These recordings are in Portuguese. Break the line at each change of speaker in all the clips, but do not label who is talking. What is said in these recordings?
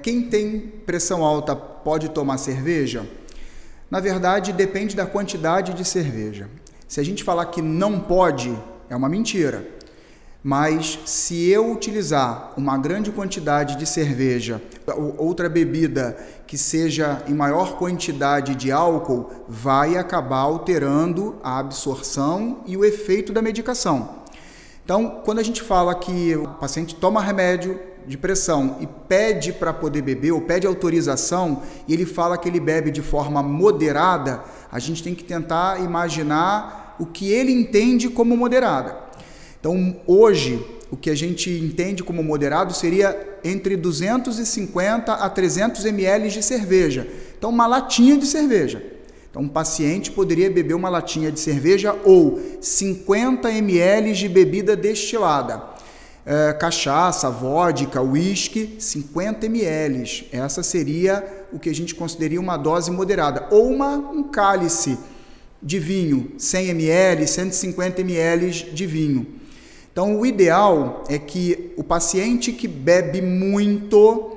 Quem tem pressão alta pode tomar cerveja? Na verdade, depende da quantidade de cerveja. Se a gente falar que não pode, é uma mentira. Mas se eu utilizar uma grande quantidade de cerveja, outra bebida que seja em maior quantidade de álcool, vai acabar alterando a absorção e o efeito da medicação. Então, quando a gente fala que o paciente toma remédio de pressão e pede para poder beber, ou pede autorização, e ele fala que ele bebe de forma moderada, a gente tem que tentar imaginar o que ele entende como moderada. Então, hoje, o que a gente entende como moderado seria entre 250 a 300 ml de cerveja. Então, uma latinha de cerveja. Então, um paciente poderia beber uma latinha de cerveja ou 50 ml de bebida destilada. Cachaça, vodka, uísque, 50 ml. Essa seria o que a gente consideraria uma dose moderada. Ou um cálice de vinho, 100 ml, 150 ml de vinho. Então, o ideal é que o paciente que bebe muito,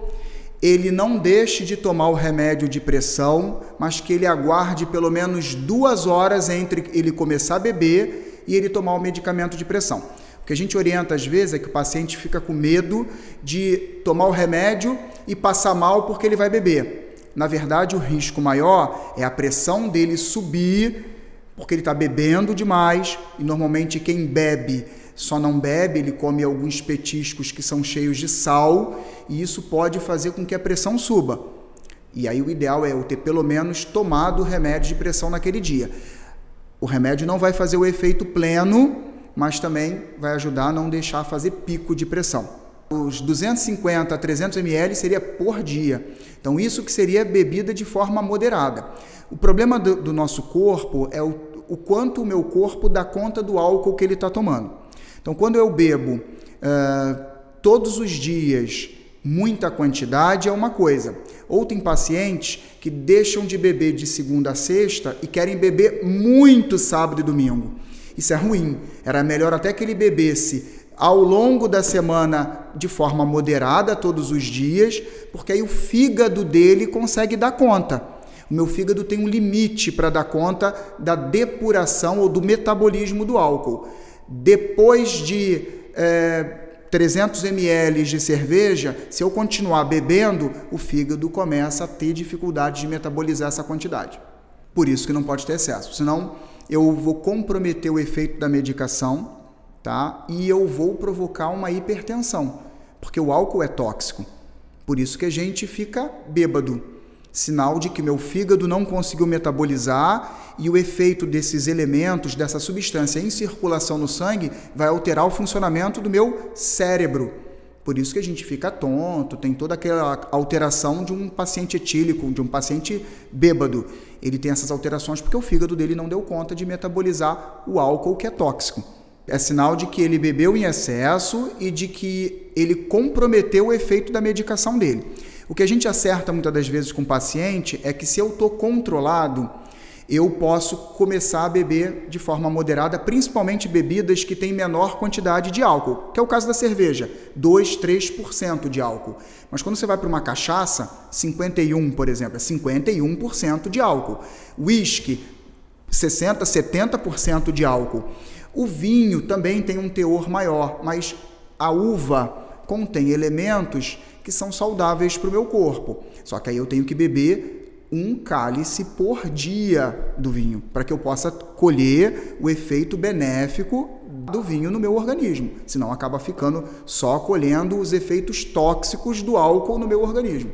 ele não deixe de tomar o remédio de pressão, mas que ele aguarde pelo menos 2 horas entre ele começar a beber e ele tomar o medicamento de pressão. O que a gente orienta às vezes é que o paciente fica com medo de tomar o remédio e passar mal porque ele vai beber. Na verdade, o risco maior é a pressão dele subir porque ele está bebendo demais, e normalmente quem bebe só não bebe, ele come alguns petiscos que são cheios de sal, e isso pode fazer com que a pressão suba. E aí o ideal é eu ter pelo menos tomado o remédio de pressão naquele dia. O remédio não vai fazer o efeito pleno, mas também vai ajudar a não deixar fazer pico de pressão. Os 250 a 300 ml seria por dia. Então isso que seria bebida de forma moderada. O problema do nosso corpo é o quanto o meu corpo dá conta do álcool que ele está tomando. Então, quando eu bebo todos os dias muita quantidade, é uma coisa. Ou tem pacientes que deixam de beber de segunda a sexta e querem beber muito sábado e domingo. Isso é ruim. Era melhor até que ele bebesse ao longo da semana de forma moderada todos os dias, porque aí o fígado dele consegue dar conta. O meu fígado tem um limite para dar conta da depuração ou do metabolismo do álcool. Depois de 300 ml de cerveja, se eu continuar bebendo, o fígado começa a ter dificuldade de metabolizar essa quantidade. Por isso que não pode ter excesso, senão eu vou comprometer o efeito da medicação, tá? E eu vou provocar uma hipertensão, porque o álcool é tóxico. Por isso que a gente fica bêbado. Sinal de que meu fígado não conseguiu metabolizar e o efeito desses elementos, dessa substância em circulação no sangue, vai alterar o funcionamento do meu cérebro. Por isso que a gente fica tonto, tem toda aquela alteração de um paciente etílico, de um paciente bêbado. Ele tem essas alterações porque o fígado dele não deu conta de metabolizar o álcool, que é tóxico. É sinal de que ele bebeu em excesso e de que ele comprometeu o efeito da medicação dele. O que a gente acerta muitas das vezes com o paciente é que se eu estou controlado, eu posso começar a beber de forma moderada, principalmente bebidas que têm menor quantidade de álcool, que é o caso da cerveja, 2, 3% de álcool. Mas quando você vai para uma cachaça, 51, por exemplo, é 51% de álcool. Whisky, 60, 70% de álcool. O vinho também tem um teor maior, mas a uva contém elementos que são saudáveis para o meu corpo. Só que aí eu tenho que beber 1 cálice por dia do vinho, para que eu possa colher o efeito benéfico do vinho no meu organismo. Senão acaba ficando só colhendo os efeitos tóxicos do álcool no meu organismo.